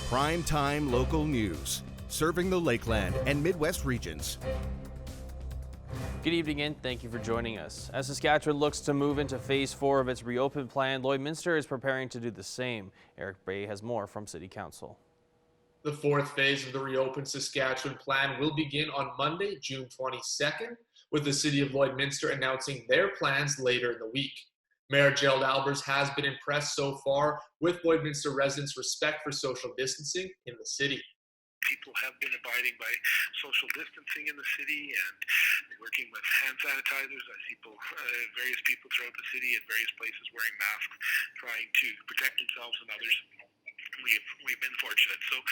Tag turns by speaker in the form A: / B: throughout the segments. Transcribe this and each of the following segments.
A: Prime time local news, serving the Lakeland and Midwest regions.
B: Good evening and thank you for joining us. As Saskatchewan looks to move into Phase 4 of its reopen plan, Lloydminster is preparing to do the same. Eric Bay has more from City Council.
C: The fourth phase of the Reopen Saskatchewan plan will begin on Monday, June 22nd, with the City of Lloydminster announcing their plans later in the week. Mayor Gerald Albers has been impressed so far with Lloydminster residents' respect for social distancing in the city.
D: People have been abiding by social distancing in the city and working with hand sanitizers. I see various people throughout the city at various places wearing masks, trying to protect themselves and others. We've been fortunate, so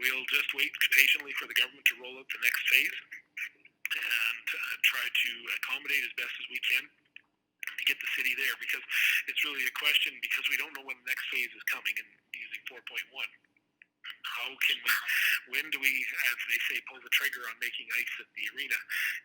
D: we'll just wait patiently for the government to roll out the next phase and try to accommodate as best as we can to get the city there, because it's really a question, because we don't know when the next phase is coming, and using 4.1. When do we, as they say, pull the trigger on making ice at the arena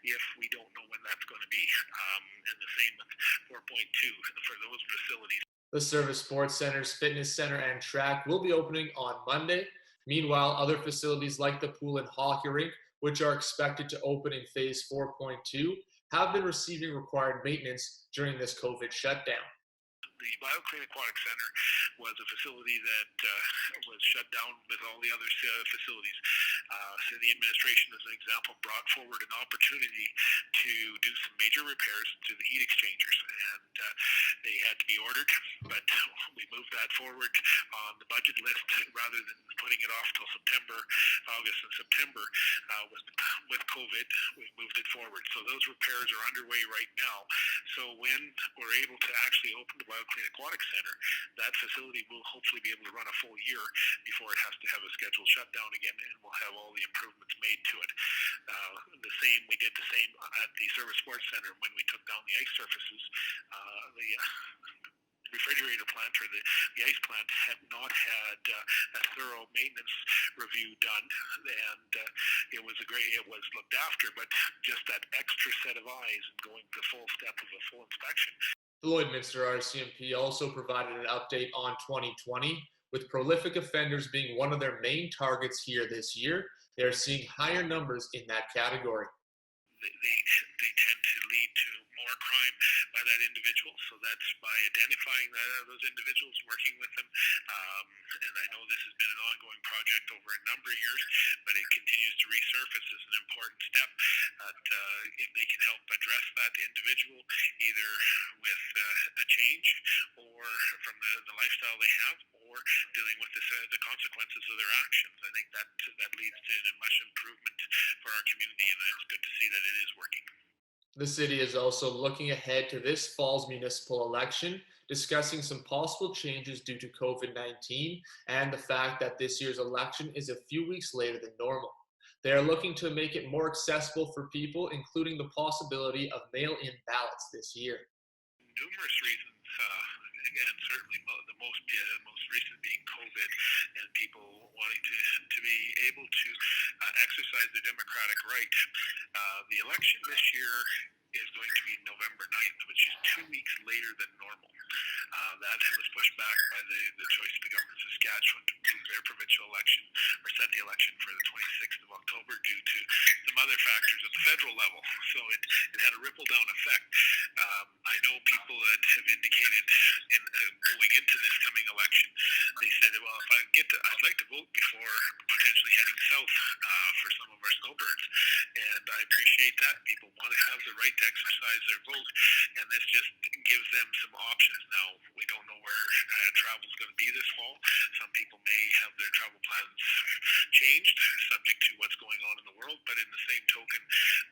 D: if we don't know when that's going to be? And the same with 4.2 for those facilities.
C: The Service Sports Center's fitness center and track will be opening on Monday. Meanwhile, other facilities like the pool and hockey rink, which are expected to open in Phase 4.2, have been receiving required maintenance during this COVID shutdown.
D: The BioClean Aquatic Center was a facility that was shut down with all the other facilities. City administration, as an example, brought forward an opportunity to do some major repairs to the heat exchangers, and they had to be ordered, but we moved that forward on the budget list rather than putting it off till August and September. With COVID, we moved it forward. So those repairs are underway right now. So when we're able to actually open the BioClean Aquatic Center, that facility will hopefully be able to run a full year before it has to have a scheduled shutdown again, and we'll have all the improvements made to it. We did the same at the Service Sports Center when we took down the ice surfaces. The refrigerator plant or the ice plant had not had a thorough maintenance review done, and it was looked after, but just that extra set of eyes and going the full step of a full inspection.
C: The Lloydminster RCMP also provided an update on 2020, with prolific offenders being one of their main targets here this year. They are seeing higher numbers in that category.
D: They tend to lead to more crime by that individual, so that's by identifying those individuals, working with them, and I know this has been an ongoing project over a number of years, but it continues to resurface as an important step that if they can help address that individual either with a change or from the lifestyle they have, or dealing with the consequences of their actions, I think that leads to a much improvement for our community, and it's good to see that it is working.
C: The city is also looking ahead to this fall's municipal election, discussing some possible changes due to COVID-19 and the fact that this year's election is a few weeks later than normal. They are looking to make it more accessible for people, including the possibility of mail-in ballots this year.
D: Numerous reasons. Again, certainly the most recent being COVID and people wanting to be able to exercise their democratic right. The election this year is going to be November 9th, which is 2 weeks later than normal. That was pushed back by the choice of the government of Saskatchewan to move their provincial election, or set the election for the 26th of October due to some other factors at the federal level. So it had a ripple-down effect. I know people that have indicated going into this coming election, they said, well, if I'd like to vote before potentially heading south for some of our snowbirds. And I appreciate that. People want to have the right to exercise their vote, and this just gives them some options. Now, we don't know where travel is going to be this fall. Some people may have their travel plans changed, subject to what's going on in the world, but in the same token,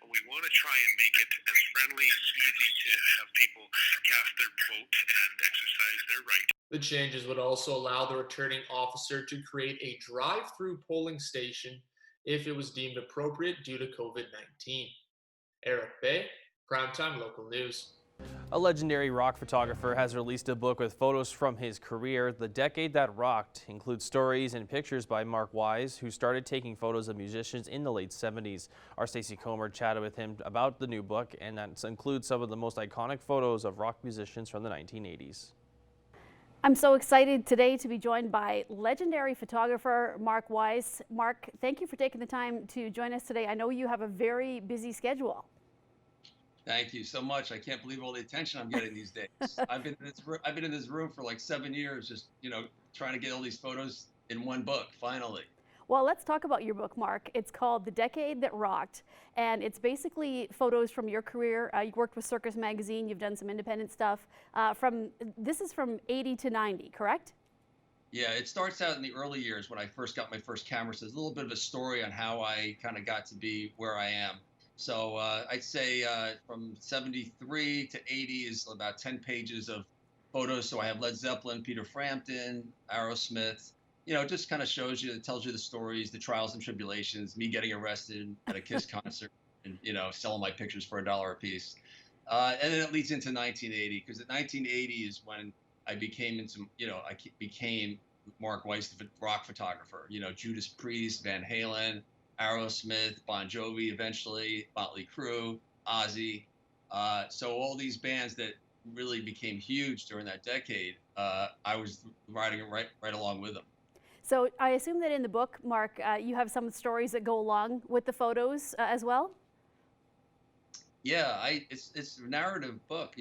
D: we want to try and make it as friendly and easy to have people cast their vote and exercise their right.
C: The changes would also allow the returning officer to create a drive-through polling station if it was deemed appropriate due to COVID-19. Eric Bay, Primetime Local News.
B: A legendary rock photographer has released a book with photos from his career. The Decade That Rocked includes stories and pictures by Mark Wise, who started taking photos of musicians in the late 70s. Our Stacey Comer chatted with him about the new book, and that includes some of the most iconic photos of rock musicians from the 1980s.
E: I'm so excited today to be joined by legendary photographer Mark Wise. Mark, thank you for taking the time to join us today. I know you have a very busy schedule.
F: Thank you so much. I can't believe all the attention I'm getting these days. I've been in this room for like 7 years, just trying to get all these photos in one book. Finally.
E: Well, let's talk about your book, Mark. It's called The Decade That Rocked, and it's basically photos from your career. You worked with Circus Magazine. You've done some independent stuff. This is from 80 to 90, correct?
F: Yeah, it starts out in the early years when I first got my first camera. So there's a little bit of a story on how I kind of got to be where I am. So I'd say from 73 to 80 is about 10 pages of photos. So I have Led Zeppelin, Peter Frampton, Aerosmith. Just kind of shows you, it tells you the stories, the trials and tribulations, me getting arrested at a Kiss concert and, selling my pictures for $1 a piece. And then it leads into 1980, because at 1980 is when I became became Mark Weiss, the rock photographer. Judas Priest, Van Halen, Aerosmith, Bon Jovi, eventually Motley Crue, Ozzy. So all these bands that really became huge during that decade, I was riding right along with them.
E: So I assume that in the book, Mark, you have some stories that go along with the photos as well?
F: Yeah, it's a narrative book.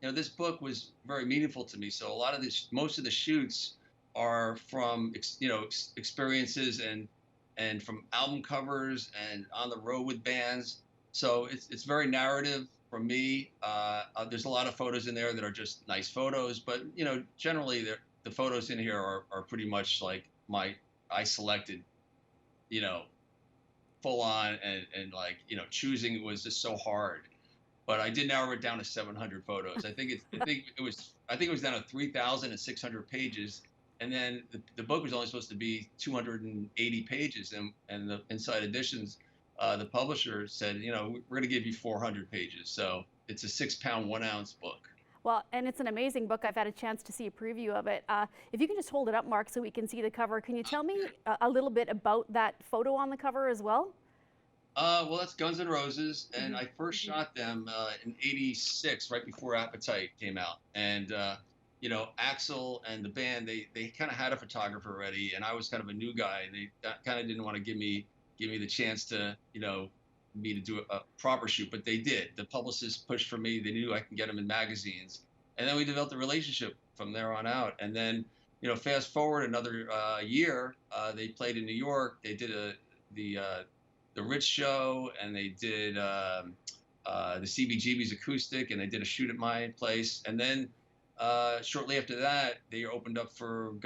F: This book was very meaningful to me. So a lot of most of the shoots are from experiences and from album covers and on the road with bands. So it's very narrative for me. There's a lot of photos in there that are just nice photos, but generally the photos in here are pretty much like I selected, full on, and like, choosing was just so hard. But I did narrow it down to 700 photos. I think it was down to 3,600 pages. And then the book was only supposed to be 280 pages, and the inside editions, the publisher said, we're going to give you 400 pages. So it's a 6-pound, 1-ounce book.
E: Well, and it's an amazing book. I've had a chance to see a preview of it. If you can just hold it up, Mark, so we can see the cover. Can you tell me a little bit about that photo on the cover as well?
F: Well, that's Guns N' Roses, and I first shot them in '86, right before Appetite came out. And Axl and the band, they kind of had a photographer already, and I was kind of a new guy. They kind of didn't want to give me the chance to me to do a proper shoot, but they did. The publicists pushed for me. They knew I could get them in magazines, and then we developed a relationship from there on out. And then fast forward another year, they played in New York. They did the Ritz show, and they did the CBGB's acoustic, and they did a shoot at my place. And then shortly after that, they opened up for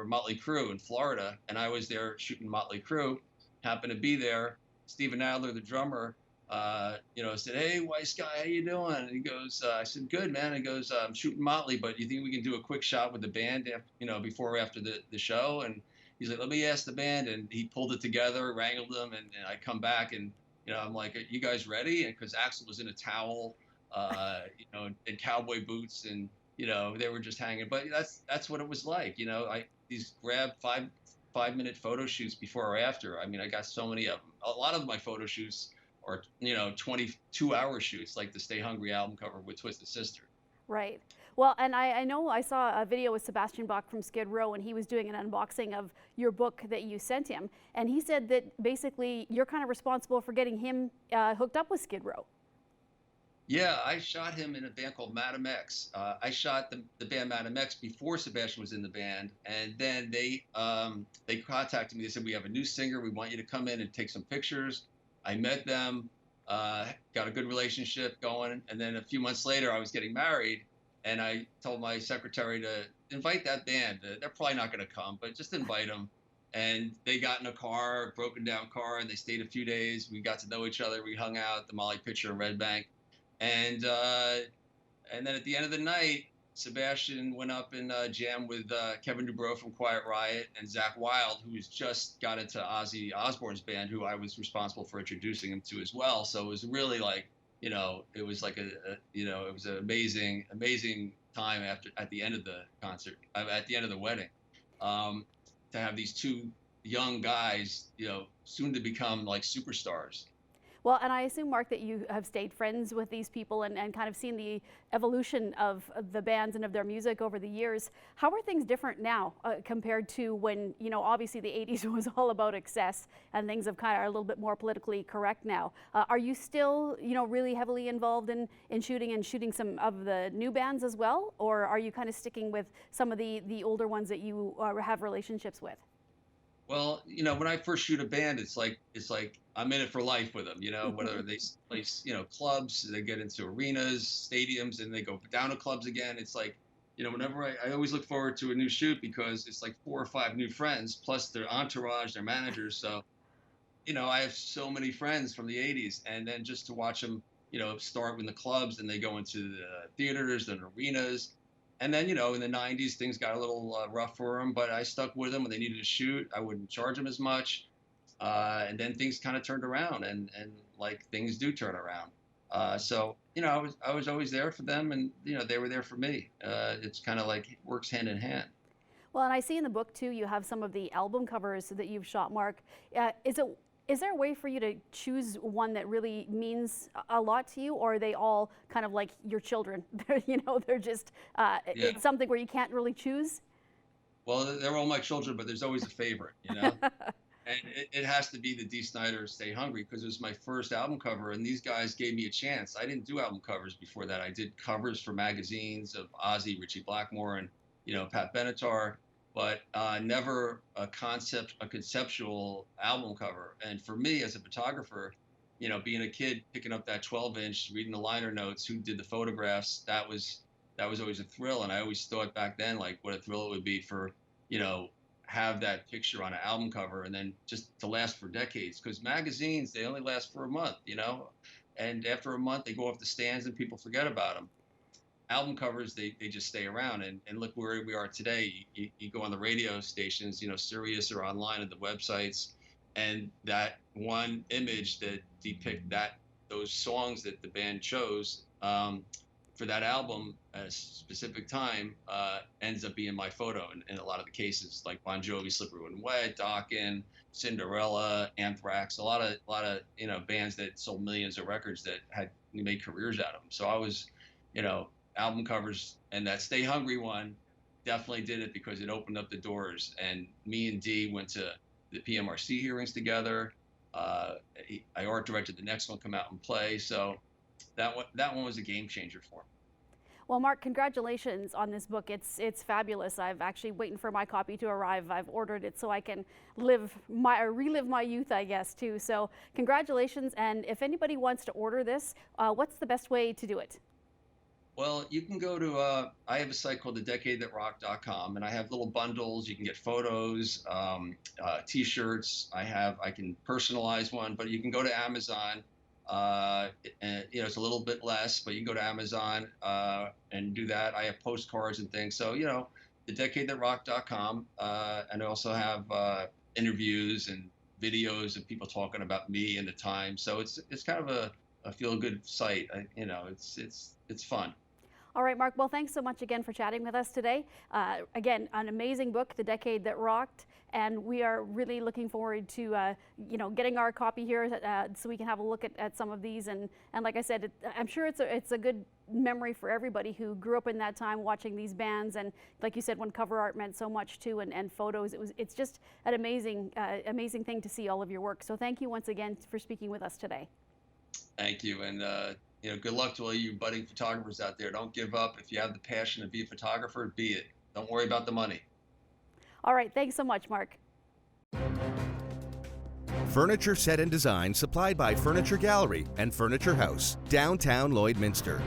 F: Motley Crue in Florida, and I was there shooting Motley Crue. Happened to be there. Steven Adler, the drummer, said, "Hey, Weiss guy, how you doing?" And he goes, I said, "Good, man." He goes, "I'm shooting Motley, but you think we can do a quick shot with the band, before or after the show?" And he's like, "Let me ask the band." And he pulled it together, wrangled them, and I come back, and I'm like, "Are you guys ready?" And because Axl was in a towel, and cowboy boots, and they were just hanging. But that's what it was like. These grab 5-minute photo shoots before or after. I mean, I got so many of them. A lot of my photo shoots are 22-hour shoots, like the Stay Hungry album cover with Twisted Sister.
E: Right. Well, and I know I saw a video with Sebastian Bach from Skid Row, and he was doing an unboxing of your book that you sent him, and he said that basically you're kind of responsible for getting him hooked up with Skid Row.
F: Yeah, I shot him in a band called Madam X. I shot the band Madam X before Sebastian was in the band, and then they contacted me. They said, "We have a new singer. We want you to come in and take some pictures." I met them, got a good relationship going, and then a few months later, I was getting married, and I told my secretary to invite that band. They're probably not going to come, but just invite them. And they got in a car, broken down car, and they stayed a few days. We got to know each other. We hung out at the Molly Pitcher in Red Bank. And then at the end of the night, Sebastian went up and jammed with Kevin Dubrow from Quiet Riot and Zakk Wylde, who's just got into Ozzy Osbourne's band, who I was responsible for introducing him to as well. So it was really like, it was like it was an amazing time at the end of the concert, at the end of the wedding, to have these two young guys, soon to become like superstars.
E: Well, and I assume, Mark, that you have stayed friends with these people and kind of seen the evolution of the bands and of their music over the years. How are things different now compared to when, you know, obviously the 80s was all about excess and things have kind of are a little bit more politically correct now? Are you still, you know, really heavily involved in shooting some of the new bands as well? Or are you kind of sticking with some of the older ones that you have relationships with?
F: Well, you know, when I first shoot a band, it's like I'm in it for life with them. You know, whether they play, you know, clubs, they get into arenas, stadiums, and they go down to clubs again. It's like, you know, whenever I always look forward to a new shoot because it's like 4 or 5 new friends plus their entourage, their managers. So, you know, I have so many friends from the 80s, and then just to watch them, you know, start in the clubs and they go into the theaters and arenas. And then, you know, in the 90s, things got a little rough for them, but I stuck with them when they needed to shoot. I wouldn't charge them as much. And then things kind of turned around, and like things do turn around. So, you know, I was always there for them, and, you know, they were there for me. It's kind of like it works hand in hand.
E: Well, and I see in the book too, you have some of the album covers that you've shot, Mark. Is there a way for you to choose one that really means a lot to you, or are they all kind of like your children? You know, they're just, it's something where you can't really choose?
F: Well, they're all my children, but there's always a favorite, you know? And it has to be the Dee Snider Stay Hungry because it was my first album cover, and these guys gave me a chance. I didn't do album covers before that. I did covers for magazines of Ozzy, Richie Blackmore, and, you know, Pat Benatar, but never a conceptual album cover. And for me as a photographer, you know, being a kid, picking up that 12-inch, reading the liner notes, who did the photographs, that was always a thrill. And I always thought back then, like, what a thrill it would be for, you know, have that picture on an album cover and then just to last for decades. Because magazines, they only last for a month, you know, and after a month they go off the stands and people forget about them. Album covers, they just stay around, and look where we are today. You go on the radio stations, you know, Sirius or online at the websites, and that one image that depict those songs that the band chose for that album at a specific time ends up being my photo in a lot of the cases, like Bon Jovi, Slippery When Wet, Dokken, Cinderella, Anthrax, a lot of you know, bands that sold millions of records that had made careers out of them. So I was, you know, album covers, and that Stay Hungry one definitely did it because it opened up the doors. And me and Dee went to the PMRC hearings together. I art directed the next one come out and play. So that one was a game changer for me.
E: Well, Mark, congratulations on this book. It's fabulous. I've actually waiting for my copy to arrive. I've ordered it so I can relive my youth, I guess, too. So congratulations. And if anybody wants to order this, what's the best way to do it?
F: Well, you can go to, I have a site called thedecadethatrocked.com, and I have little bundles. You can get photos, T-shirts. I can personalize one, but you can go to Amazon, and, you know, it's a little bit less, but you can go to Amazon and do that. I have postcards and things. So, you know, thedecadethatrocked.com, and I also have interviews and videos of people talking about me and the time. So it's kind of a feel-good site. You know, it's fun.
E: All right, Mark. Well, thanks so much again for chatting with us today. Again, an amazing book, The Decade That Rocked, and we are really looking forward to you know, getting our copy here so we can have a look at some of these. And like I said, I'm sure it's a good memory for everybody who grew up in that time watching these bands. And like you said, when cover art meant so much too, and photos, it's just an amazing thing to see all of your work. So thank you once again for speaking with us today.
F: Thank you, and you know, good luck to all you budding photographers out there. Don't give up. If you have the passion to be a photographer, be it. Don't worry about the money.
E: All right, thanks so much, Mark.
A: Furniture set and design supplied by Furniture Gallery and Furniture House, downtown Lloydminster.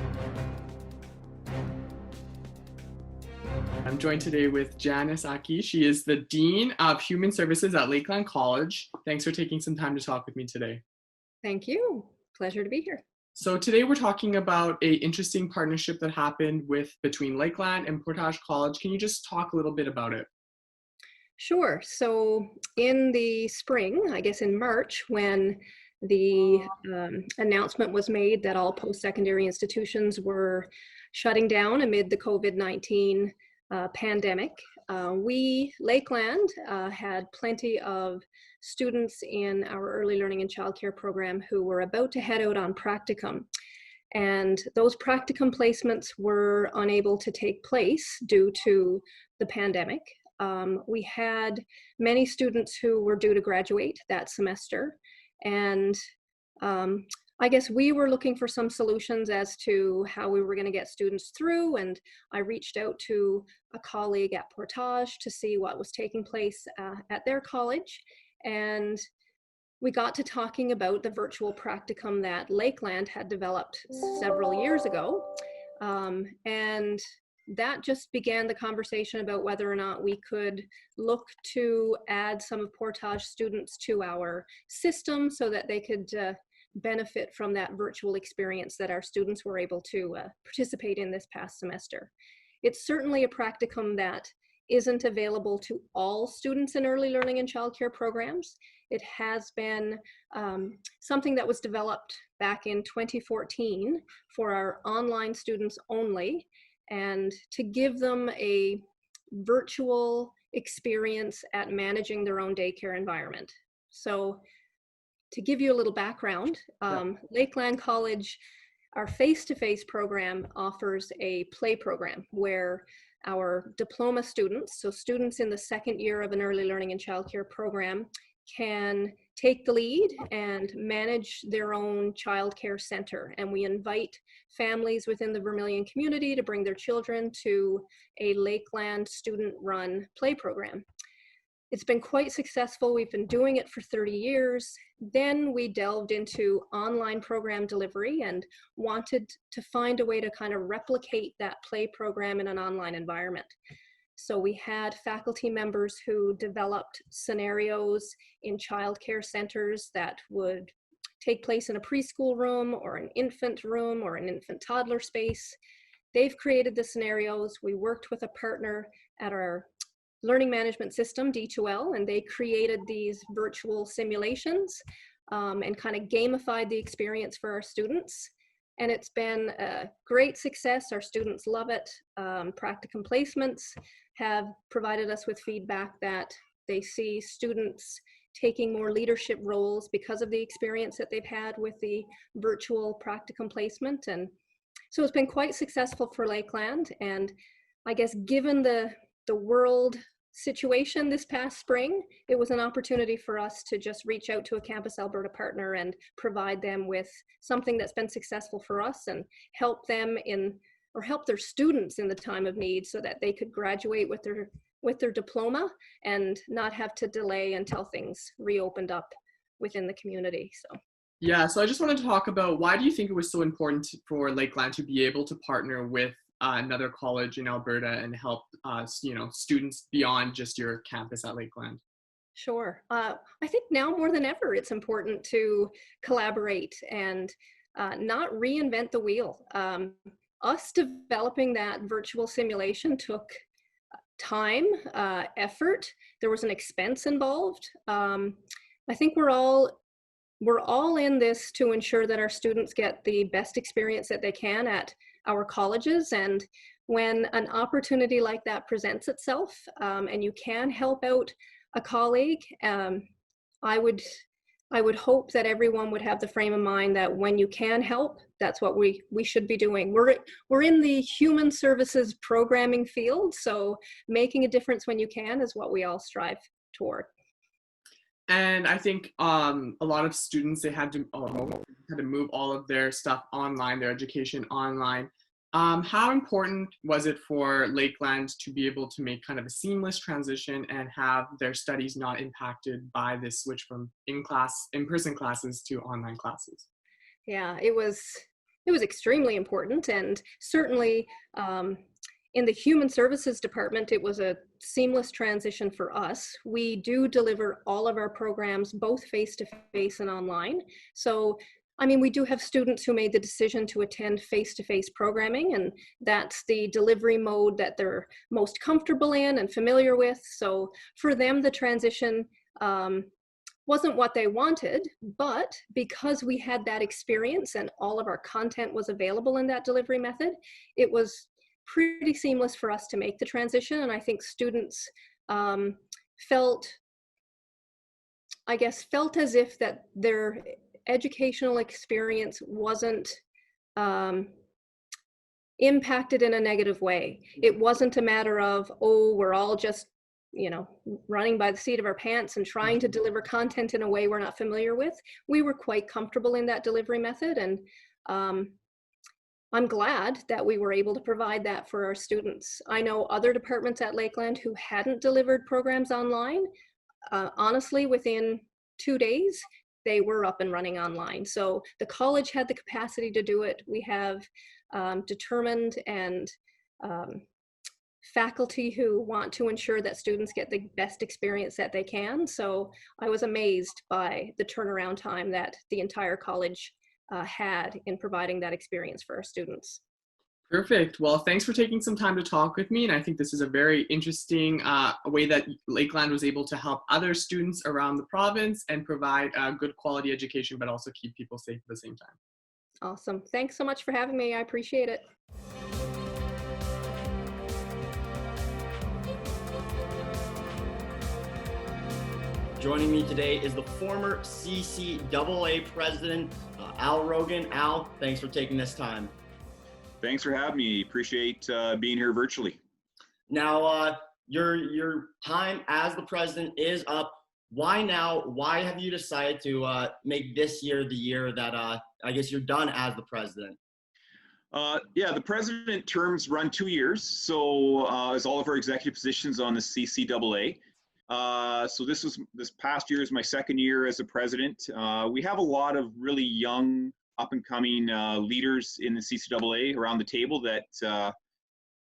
G: I'm joined today with Janice Aki. She is the Dean of Human Services at Lakeland College. Thanks for taking some time to talk with me today.
H: Thank you. Pleasure to be here.
G: So today we're talking about an interesting partnership that happened between Lakeland and Portage College. Can you just talk a little bit about it?
H: Sure. So in the spring, I guess in March, when the announcement was made that all post-secondary institutions were shutting down amid the COVID-19 pandemic, we, Lakeland, had plenty of students in our early learning and childcare program who were about to head out on practicum. And those practicum placements were unable to take place due to the pandemic. We had many students who were due to graduate that semester, and I guess we were looking for some solutions as to how we were going to get students through, and I reached out to a colleague at Portage to see what was taking place at their college, and we got to talking about the virtual practicum that Lakeland had developed several years ago, and that just began the conversation about whether or not we could look to add some of Portage students to our system so that they could benefit from that virtual experience that our students were able to participate in this past semester. It's certainly a practicum that isn't available to all students in early learning and childcare programs. It has been something that was developed back in 2014 for our online students only, and to give them a virtual experience at managing their own daycare environment. So to give you a little background, Lakeland College, our face-to-face program offers a play program where our diploma students, so students in the second year of an early learning and childcare program, can take the lead and manage their own childcare center. And we invite families within the Vermilion community to bring their children to a Lakeland student-run play program. It's been quite successful. We've been doing it for 30 years. Then we delved into online program delivery and wanted to find a way to kind of replicate that play program in an online environment. So we had faculty members who developed scenarios in childcare centers that would take place in a preschool room or an infant room or an infant toddler space. They've created the scenarios. We worked with a partner at our learning management system, D2L, and they created these virtual simulations and kind of gamified the experience for our students. And it's been a great success. Our students love it. Practicum placements have provided us with feedback that they see students taking more leadership roles because of the experience that they've had with the virtual practicum placement. And so it's been quite successful for Lakeland. And I guess given the world situation this past spring, it was an opportunity for us to just reach out to a Campus Alberta partner and provide them with something that's been successful for us and help them help their students in the time of need so that they could graduate with their diploma and not have to delay until things reopened up within the community.
G: Yeah, so I just wanted to talk about, why do you think it was so important for Lakeland to be able to partner with another college in Alberta and help students beyond just your campus at Lakeland?
H: Sure. I think now more than ever, it's important to collaborate and not reinvent the wheel. Us developing that virtual simulation took time, effort. There was an expense involved. I think we're all in this to ensure that our students get the best experience that they can at our colleges. And when an opportunity like that presents itself, and you can help out a colleague, I would hope that everyone would have the frame of mind that when you can help, that's what we should be doing. We're in the human services programming field, so making a difference when you can is what we all strive toward.
G: And I think a lot of students, they had to move all of their stuff online, their education online. How important was it for Lakeland to be able to make kind of a seamless transition and have their studies not impacted by this switch from in-person classes to online classes?
H: Yeah, it was extremely important, and certainly in the Human Services Department, it was a seamless transition for us. We do deliver all of our programs both face-to-face and online. So, I mean, we do have students who made the decision to attend face-to-face programming, and that's the delivery mode that they're most comfortable in and familiar with. So for them, the transition wasn't what they wanted, but because we had that experience and all of our content was available in that delivery method, it was pretty seamless for us to make the transition. And I think students felt I guess, felt as if that their educational experience wasn't um, impacted in a negative way. It wasn't a matter of, oh, we're all just, running by the seat of our pants and trying to deliver content in a way we're not familiar with. We were quite comfortable in that delivery method, and I'm glad that we were able to provide that for our students. I know other departments at Lakeland who hadn't delivered programs online. Honestly, within 2 days, they were up and running online. So the college had the capacity to do it. We have determined and faculty who want to ensure that students get the best experience that they can. So I was amazed by the turnaround time that the entire college had in providing that experience for our students.
G: Perfect. Well, thanks for taking some time to talk with me. And I think this is a very interesting way that Lakeland was able to help other students around the province and provide a good quality education, but also keep people safe at the same time.
H: Awesome. Thanks so much for having me. I appreciate it.
I: Joining me today is the former CCAA president, Al Rogan. Al, thanks for taking this time.
J: Thanks for having me. Appreciate being here virtually.
I: Now, your time as the president is up. Why now? Why have you decided to make this year the year that I guess you're done as the president?
J: Yeah, the president terms run 2 years. So as all of our executive positions on the CCAA. So this past year is my second year as a president. We have a lot of really young, up-and-coming leaders in the CCAA around the table that,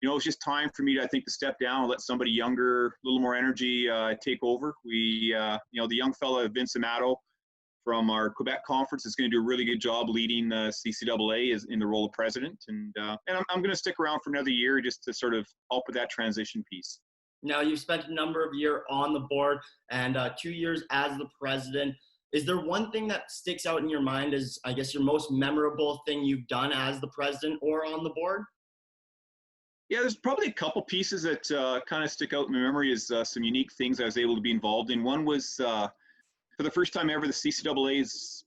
J: it's just time for me to, I think, to step down and let somebody younger, a little more energy take over. We, the young fella, Vince Amato, from our Quebec conference is going to do a really good job leading the CCAA in the role of president. And I'm going to stick around for another year just to sort of help with that transition piece.
I: Now, you've spent a number of years on the board and 2 years as the president. Is there one thing that sticks out in your mind as, I guess, your most memorable thing you've done as the president or on the board?
J: Yeah, there's probably a couple pieces that kind of stick out in my memory as some unique things I was able to be involved in. One was, for the first time ever, the CCAA is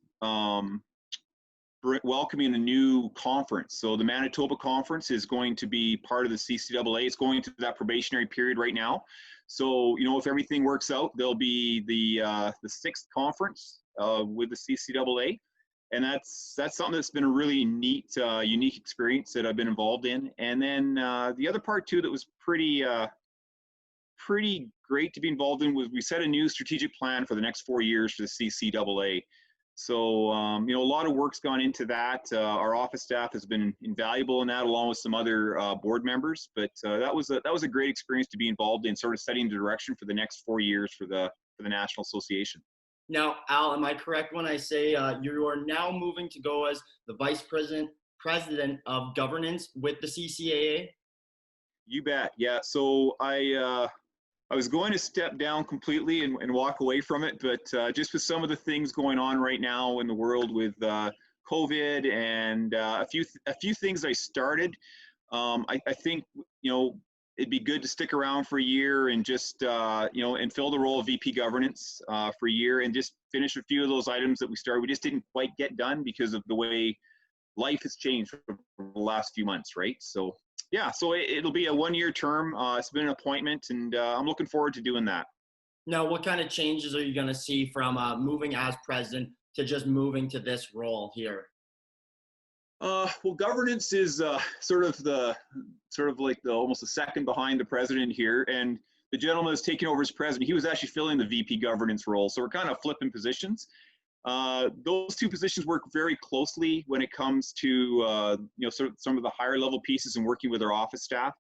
J: welcoming a new conference. So the Manitoba Conference is going to be part of the CCAA. It's going to that probationary period right now. So, if everything works out, there'll be the sixth conference with the CCAA. And that's something that's been a really neat, unique experience that I've been involved in. And then the other part too that was pretty great to be involved in was we set a new strategic plan for the next 4 years for the CCAA. So, a lot of work's gone into that. Our office staff has been invaluable in that, along with some other board members. But that was a great experience to be involved in, sort of setting the direction for the next 4 years for the National Association.
I: Now, Al, am I correct when I say you are now moving to go as the vice president of governance with the CCAA?
J: You bet. Yeah. So I was going to step down completely and walk away from it, but just with some of the things going on right now in the world with COVID and a few things I started, I think it'd be good to stick around for a year and just and fill the role of VP governance for a year and just finish a few of those items that we started. We just didn't quite get done because of the way life has changed for the last few months, right? So. Yeah, so it'll be a 1-year term. It's been an appointment, and I'm looking forward to doing that.
I: Now, what kind of changes are you going to see from moving as president to just moving to this role here?
J: Well, governance is almost the second behind the president here, and the gentleman that's taking over as president, he was actually filling the VP governance role, so we're kind of flipping positions. Those two positions work very closely when it comes to sort of some of the higher level pieces and working with our office staff.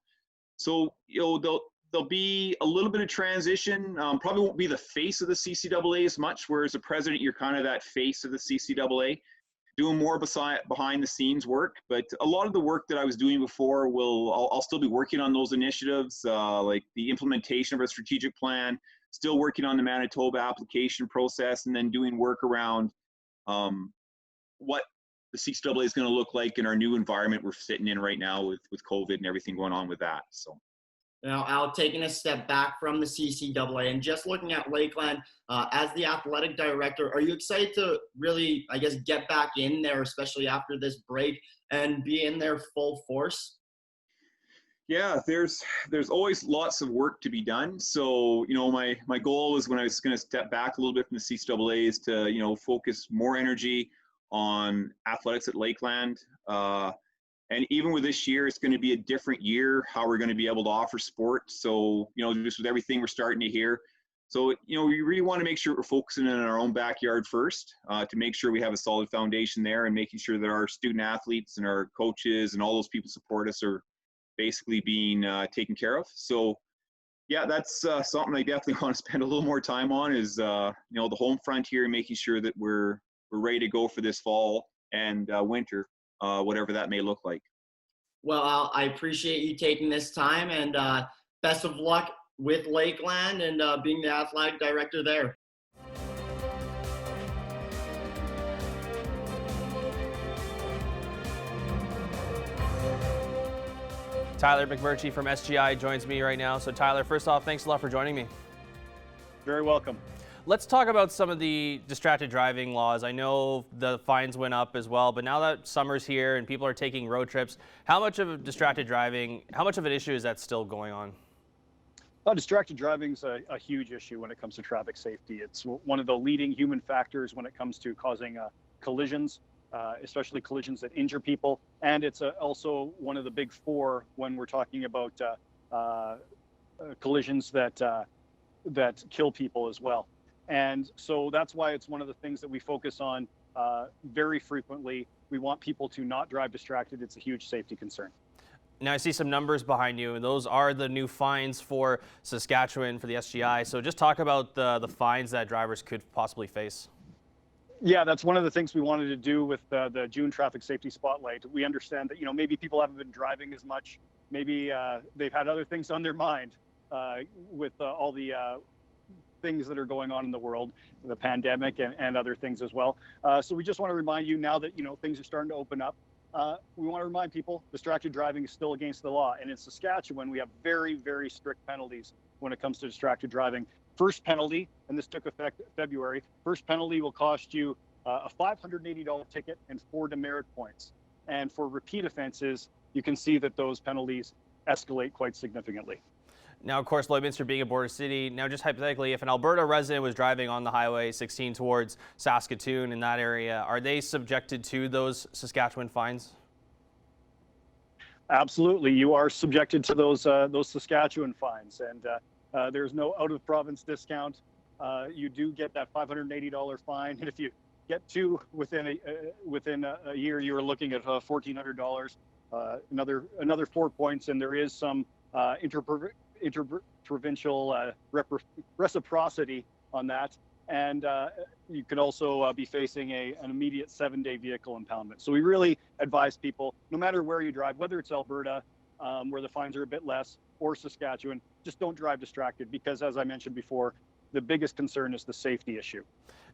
J: So there'll be a little bit of transition. Probably won't be the face of the CCAA as much, whereas the president, you're kind of that face of the CCAA, doing more behind the scenes work. But a lot of the work that I was doing before I'll still be working on those initiatives, like the implementation of a strategic plan. Still working on the Manitoba application process, and then doing work around what the CCAA is going to look like in our new environment we're sitting in right now with COVID and everything going on with that. So,
I: Now, Al, taking a step back from the CCAA and just looking at Lakeland, as the athletic director, are you excited to really, I guess, get back in there, especially after this break, and be in there full force?
J: Yeah, there's always lots of work to be done. So, my goal was when I was going to step back a little bit from the CCAA is to, focus more energy on athletics at Lakeland. And even with this year, it's going to be a different year, how we're going to be able to offer sport. So, just with everything we're starting to hear. So, we really want to make sure we're focusing in our own backyard first to make sure we have a solid foundation there and making sure that our student athletes and our coaches and all those people support us are basically being taken care of. So, yeah, that's something I definitely want to spend a little more time on is, the home front here and making sure that we're ready to go for this fall and winter. Whatever that may look like.
I: Well, Al, I appreciate you taking this time, and best of luck with Lakeland and being the athletic director there.
B: Tyler McMurtry from SGI joins me right now. So Tyler, first off, thanks a lot for joining me.
K: Very welcome.
B: Let's talk about some of the distracted driving laws. I know the fines went up as well, but now that summer's here and people are taking road trips, how much of an issue is that still going on?
K: Distracted driving is a huge issue when it comes to traffic safety. It's one of the leading human factors when it comes to causing collisions, especially collisions that injure people. And it's also one of the big four when we're talking about collisions that kill people as well. And so that's why it's one of the things that we focus on very frequently. We want people to not drive distracted. It's a huge safety concern.
B: Now I see some numbers behind you, and those are the new fines for Saskatchewan for the SGI. So just talk about the fines that drivers could possibly face.
K: Yeah, that's one of the things we wanted to do with the June Traffic Safety Spotlight. We understand that, maybe people haven't been driving as much. Maybe they've had other things on their mind with all the things that are going on in the world, the pandemic and other things as well. So we just want to remind you now that, things are starting to open up. We want to remind people distracted driving is still against the law. And in Saskatchewan, we have very, very strict penalties when it comes to distracted driving. First penalty, and this took effect February, first penalty will cost you a $580 ticket and 4 demerit points. And for repeat offenses, you can see that those penalties escalate quite significantly.
B: Now, of course, Lloydminster being a border city, now just hypothetically, if an Alberta resident was driving on the Highway 16 towards Saskatoon in that area, are they subjected to those Saskatchewan fines?
K: Absolutely. You are subjected to those Saskatchewan fines, and there's no out-of-province discount. You do get that $580 fine, and if you get two within a year, you are looking at $1,400, another 4 points, and there is some interprovincial reciprocity on that, and you could also be facing an immediate 7-day vehicle impoundment. So we really advise people, no matter where you drive, whether it's Alberta, where the fines are a bit less, or Saskatchewan, just don't drive distracted, because as I mentioned before, the biggest concern is the safety issue.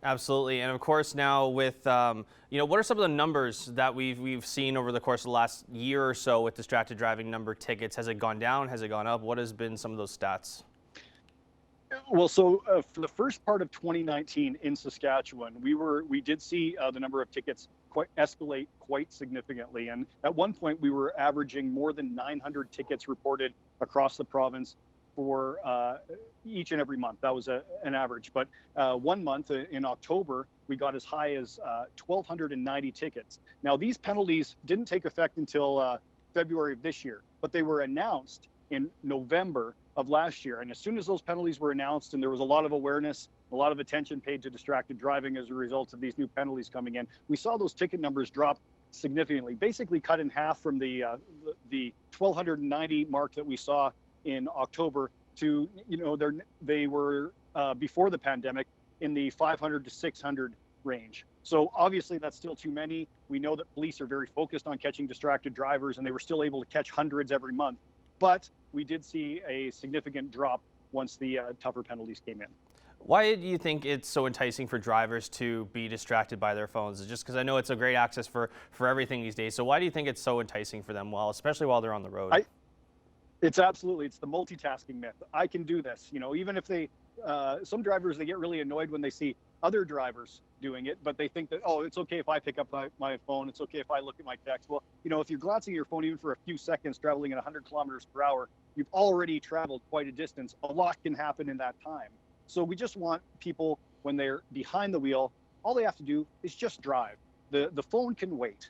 B: Absolutely. And of course, now with, what are some of the numbers that we've seen over the course of the last year or so with distracted driving number tickets? Has it gone down? Has it gone up? What has been some of those stats?
K: Well, so for the first part of 2019 in Saskatchewan, we did see the number of tickets escalate quite significantly. And at one point, we were averaging more than 900 tickets reported across the province for each and every month. That was an average. But 1 month in October, we got as high as 1,290 tickets. Now, these penalties didn't take effect until February of this year, but they were announced in November of last year. And as soon as those penalties were announced, and there was a lot of awareness, a lot of attention paid to distracted driving as a result of these new penalties coming in, we saw those ticket numbers drop significantly, basically cut in half from the 1,290 mark that we saw in October to, they were before the pandemic in the 500 to 600 range. So obviously that's still too many. We know that police are very focused on catching distracted drivers, and they were still able to catch hundreds every month. But we did see a significant drop once the tougher penalties came in.
B: Why do you think it's so enticing for drivers to be distracted by their phones? Just because I know it's a great access for everything these days. So why do you think it's so enticing for them, especially while they're on the road?
K: It's absolutely, it's the multitasking myth. I can do this, you know, even if they, some drivers, they get really annoyed when they see other drivers doing it, but they think that, oh, it's okay if I pick up my phone. It's okay if I look at my text. Well, you know, if you're glancing at your phone even for a few seconds, traveling at 100 kilometers per hour, you've already traveled quite a distance. A lot can happen in that time. So we just want people, when they're behind the wheel, all they have to do is just drive. The phone can wait.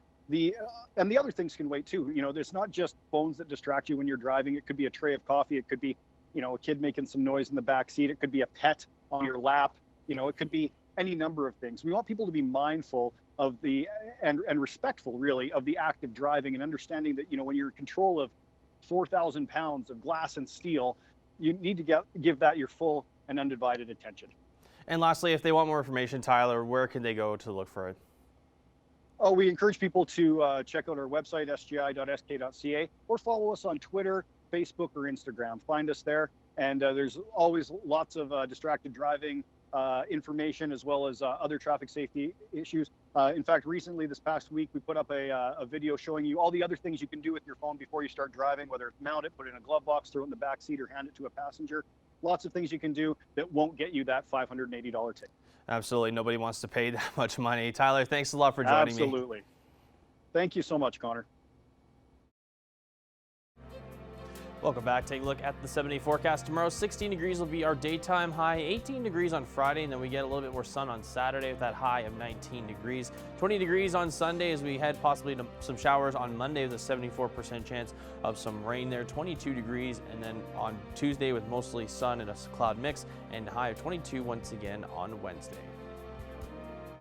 K: And the other things can wait too. You know, there's not just phones that distract you when you're driving. It could be a tray of coffee. It could be, you know, a kid making some noise in the back seat. It could be a pet on your lap. You know, it could be any number of things. We want people to be mindful of and respectful, really, of the act of driving, and understanding that, you know, when you're in control of 4,000 pounds of glass and steel, you need to give that your full and undivided attention.
B: And lastly, if they want more information, Tyler, where can they go to look for it?
K: Oh, we encourage people to check out our website, sgi.sk.ca, or follow us on Twitter, Facebook, or Instagram. Find us there. And there's always lots of distracted driving information, as well as other traffic safety issues. In fact, recently, this past week, we put up a video showing you all the other things you can do with your phone before you start driving, whether it's mount it, put it in a glove box, throw it in the back seat, or hand it to a passenger. Lots of things you can do that won't get you that $580 ticket.
B: Absolutely. Nobody wants to pay that much money. Tyler, thanks a lot for joining me.
K: Absolutely. Thank you so much, Connor.
B: Welcome back. Take a look at the 7-day forecast tomorrow. 16 degrees will be our daytime high, 18 degrees on Friday, and then we get a little bit more sun on Saturday with that high of 19 degrees. 20 degrees on Sunday as we head possibly to some showers on Monday with a 74% chance of some rain there. 22 degrees, and then on Tuesday with mostly sun and a cloud mix, and a high of 22 once again on Wednesday.